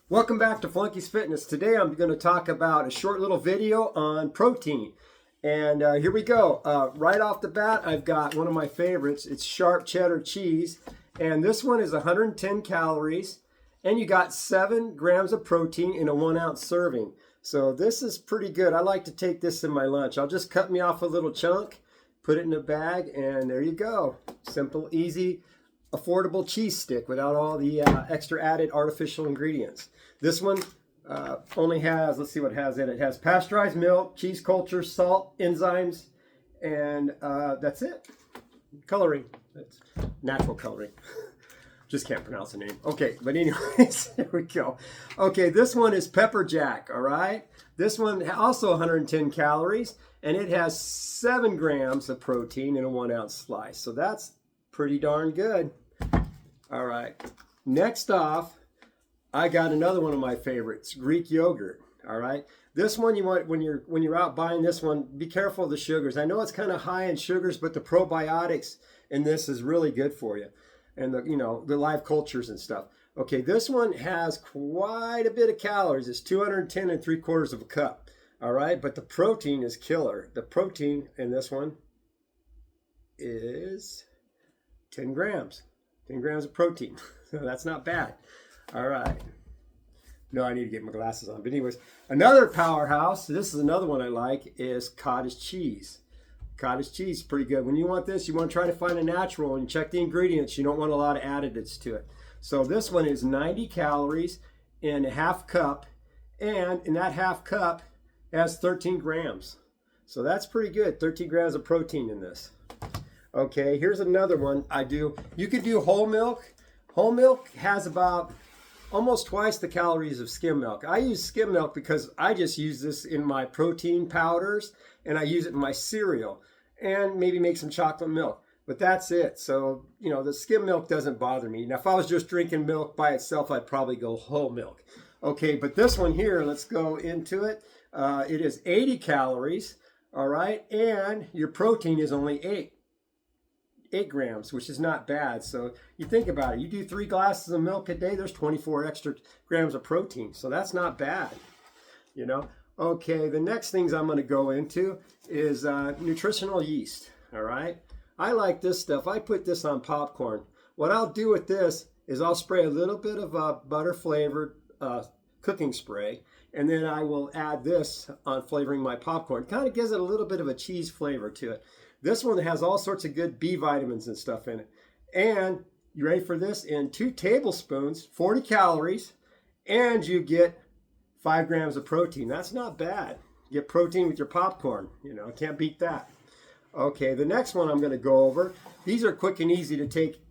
Welcome back to Flunky's Fitness. Today I'm going to talk about a short little video on protein. And here we go. Right off the bat, I've got one of my favorites. It's sharp cheddar cheese. And this one is 110 calories. And you got 7 grams of protein in a 1 ounce serving. So this is pretty good. I like to take this in my lunch. I'll just cut me off a little chunk, put it in a bag, and there you go. Simple, easy, affordable cheese stick without all the extra added artificial ingredients. This one only has, let's see what it has in it. It has pasteurized milk, cheese culture, salt, enzymes, and that's it. Coloring. That's natural coloring. Just can't pronounce the name. Okay, but anyways, here we go. Okay, this one is pepper jack, all right? This one also 110 calories, and it has 7 grams of protein in a 1 ounce slice. So that's pretty darn good. All right, next off, I got another one of my favorites, Greek yogurt. All right, this one you want when you're out buying this one, be careful of the sugars. I know it's kind of high in sugars, but the probiotics in this is really good for you, and the live cultures and stuff. Okay, this one has quite a bit of calories. It's 210 3/4 of a cup. All right, but the protein is killer. The protein in this one is 10 grams. 10 grams of protein. So that's not bad. All right. No, I need to get my glasses on. But anyways, another powerhouse, this is another one I like, is cottage cheese. Cottage cheese is pretty good. When you want this, you want to try to find a natural and check the ingredients. You don't want a lot of additives to it. So this one is 90 calories in a half cup. And in that half cup has 13 grams. So that's pretty good. 13 grams of protein in this. Okay, here's another one I do. You could do whole milk. Whole milk has about almost twice the calories of skim milk. I use skim milk because I just use this in my protein powders and I use it in my cereal and maybe make some chocolate milk. But that's it. So, the skim milk doesn't bother me. Now, if I was just drinking milk by itself, I'd probably go whole milk. Okay, but this one here, let's go into it. It is 80 calories, all right? And your protein is only 8 grams, which is not bad. So you think about it, you do 3 glasses of milk a day, there's 24 extra grams of protein. So that's not bad, Okay, the next things I'm going to go into is nutritional yeast. All right, I like this stuff. I put this on popcorn. What I'll do with this is I'll spray a little bit of butter flavored cooking spray, and then I will add this on flavoring my popcorn. Kind of gives it a little bit of a cheese flavor to it. This one has all sorts of good B vitamins and stuff in it. And you ready for this? In 2 tablespoons, 40 calories, and you get 5 grams of protein. That's not bad. You get protein with your popcorn. Can't beat that. Okay, the next one I'm going to go over. These are quick and easy to take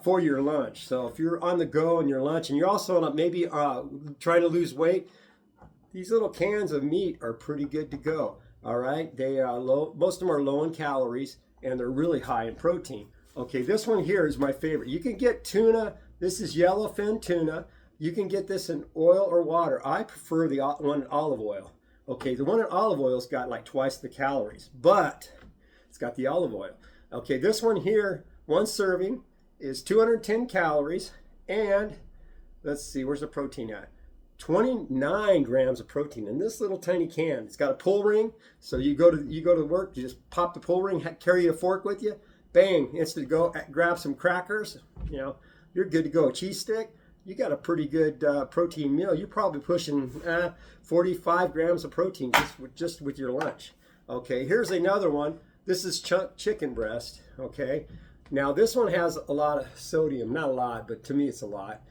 for your lunch. So if you're on the go on your lunch and you're also maybe trying to lose weight, these little cans of meat are pretty good to go. All right, they are low. Most of them are low in calories and they're really high in protein. Okay, this one here is my favorite. You can get tuna. This is yellowfin tuna. You can get this in oil or water. I prefer the one in olive oil. Okay, the one in olive oil's got like twice the calories, but it's got the olive oil. Okay, this one here, one serving is 210 calories, and let's see, where's the protein at? 29 grams of protein in this little tiny can. It's got a pull ring, so you go to work, you just pop the pull ring, carry a fork with you, bang, instant go, grab some crackers, you're good to go. Cheese stick, you got a pretty good protein meal. You're probably pushing 45 grams of protein just with your lunch. Okay, here's another one. This is chunk chicken breast. Okay, now this one has a lot of sodium, not a lot, but to me it's a lot.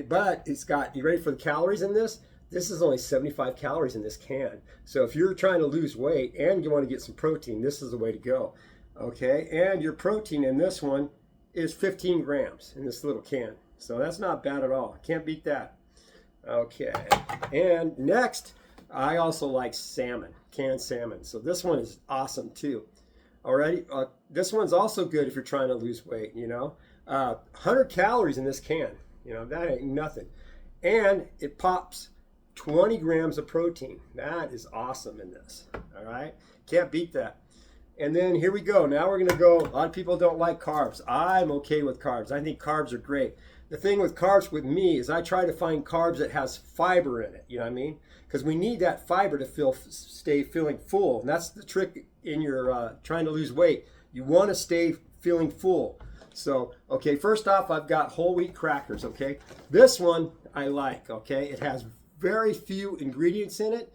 But it's got, you ready for the calories in this? This is only 75 calories in this can. So if you're trying to lose weight and you want to get some protein, this is the way to go. Okay, and your protein in this one is 15 grams in this little can. So that's not bad at all. Can't beat that. Okay, and next, I also like salmon, canned salmon. So this one is awesome too. Alrighty, this one's also good if you're trying to lose weight, 100 calories in this can. That ain't nothing. And it pops 20 grams of protein. That is awesome in this. All right. Can't beat that. And then here we go. Now we're going to go. A lot of people don't like carbs. I'm okay with carbs. I think carbs are great. the thing with carbs with me is I try to find carbs that has fiber in it. You know what I mean? Because we need that fiber to stay feeling full. And that's the trick in your trying to lose weight. You want to stay feeling full. So, okay, first off, I've got whole wheat crackers, okay? This one I like, okay? It has very few ingredients in it,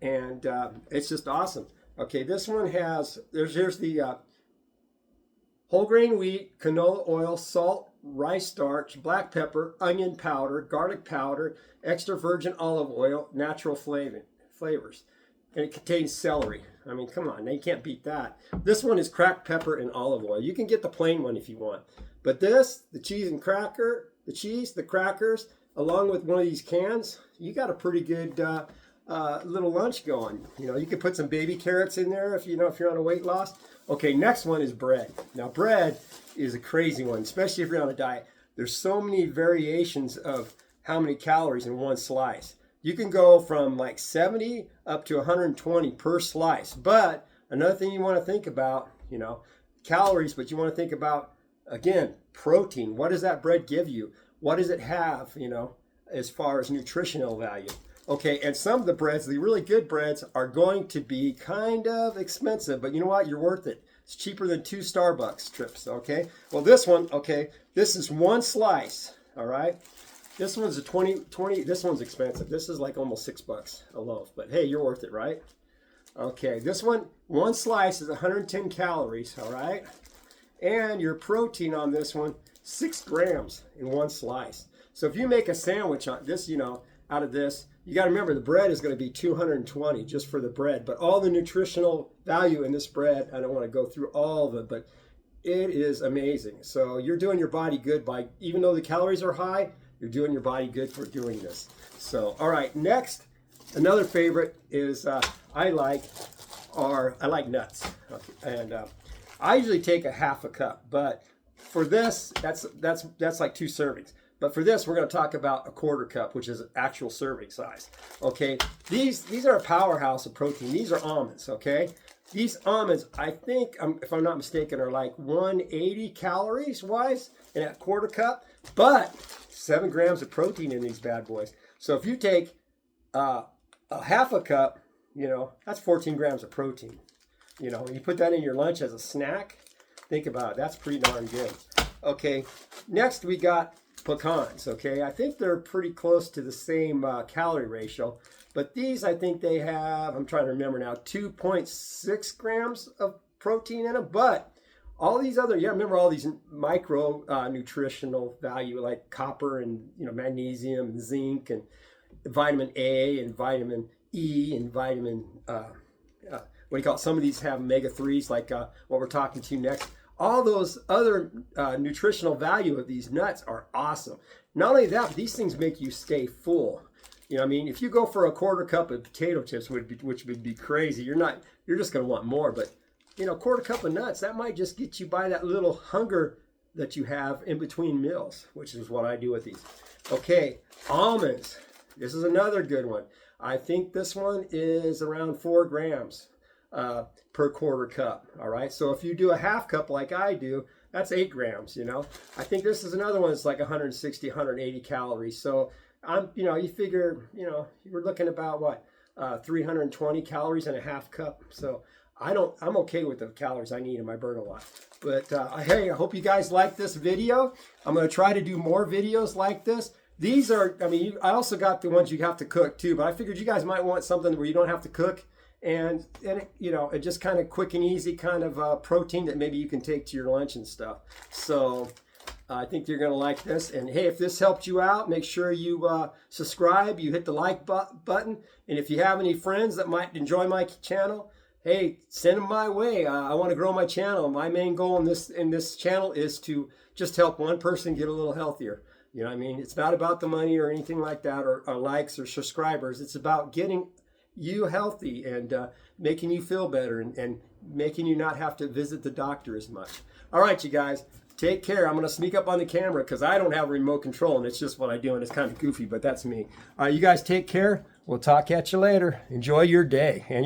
and it's just awesome. Okay, this one has, here's the whole grain wheat, canola oil, salt, rice starch, black pepper, onion powder, garlic powder, extra virgin olive oil, natural flavors. And it contains celery. I mean, come on, you can't beat that. This one is cracked pepper and olive oil. You can get the plain one if you want. But this, the cheese, the crackers, along with one of these cans, you got a pretty good little lunch going. You know, you could put some baby carrots in there if you're on a weight loss. Okay, next one is bread. Now, bread is a crazy one, especially if you're on a diet. There's so many variations of how many calories in one slice. You can go from like 70 up to 120 per slice. But another thing you want to think about, you know, calories, but you want to think about, again, protein. What does that bread give you? What does it have, you know, as far as nutritional value? Okay, and some of the breads, the really good breads, are going to be kind of expensive, but you know what? You're worth it. It's cheaper than 2 Starbucks trips, okay? Well, this one, okay, this is one slice, all right? This one's a 20, this one's expensive. This is like almost $6 a loaf, but hey, you're worth it, right? Okay, this one slice is 110 calories, all right? And your protein on this one, 6 grams in one slice. So if you make a sandwich on this, you know, out of this, you got to remember the bread is going to be 220 just for the bread, but all the nutritional value in this bread, I don't want to go through all of it, but it is amazing. So you're doing your body good by, even though the calories are high, you're doing your body good for doing this. So, all right, next, another favorite is I like nuts. Okay, and I usually take a half a cup, but for this, that's like 2 servings. But for this, we're going to talk about a 1/4 cup, which is actual serving size. Okay, these are a powerhouse of protein. These are almonds. Okay, these almonds, I think, if I'm not mistaken, are like 180 calories wise in a 1/4 cup, but 7 grams of protein in these bad boys. So if you take a half a cup, you know, that's 14 grams of protein. You know, you put that in your lunch as a snack, think about it. That's pretty darn good. Okay, next we got pecans. Okay, I think they're pretty close to the same calorie ratio, but these, I think they have, I'm trying to remember now, 2.6 grams of protein in them. But all these other, remember all these micro nutritional value like copper and, you know, magnesium and zinc and vitamin A and vitamin E and vitamin what do you call it? Some of these have omega-3s like what we're talking to next. All those other nutritional value of these nuts are awesome. Not only that, but these things make you stay full. You know what I mean? If you go for a 1/4 cup of potato chips, which would be crazy, you're just going to want more. But, you know, 1/4 cup of nuts, that might just get you by that little hunger that you have in between meals, which is what I do with these. Okay, almonds. This is another good one. I think this one is around 4 grams per 1/4 cup. All right. So if you do a half cup like I do, that's 8 grams, you know. I think this is another one that's like 160, 180 calories. So you figure, you know, we're looking about what, 320 calories in a half cup. So I'm okay with the calories I need and I burn a lot. But hey, I hope you guys like this video. I'm going to try to do more videos like this. These are, I also got the ones you have to cook too, but I figured you guys might want something where you don't have to cook. And it, you know, it just kind of quick and easy kind of protein that maybe you can take to your lunch and stuff. So I think you're going to like this. And hey, if this helped you out, make sure you subscribe, you hit the like button. And if you have any friends that might enjoy my channel, hey, send them my way. I want to grow my channel. My main goal in this channel is to just help one person get a little healthier. You know what I mean? It's not about the money or anything like that, or likes or subscribers. It's about getting you healthy and making you feel better and making you not have to visit the doctor as much. All right, you guys, take care. I'm going to sneak up on the camera because I don't have a remote control and it's just what I do and it's kind of goofy, but that's me. All right, you guys take care. We'll talk at you later. Enjoy your day and your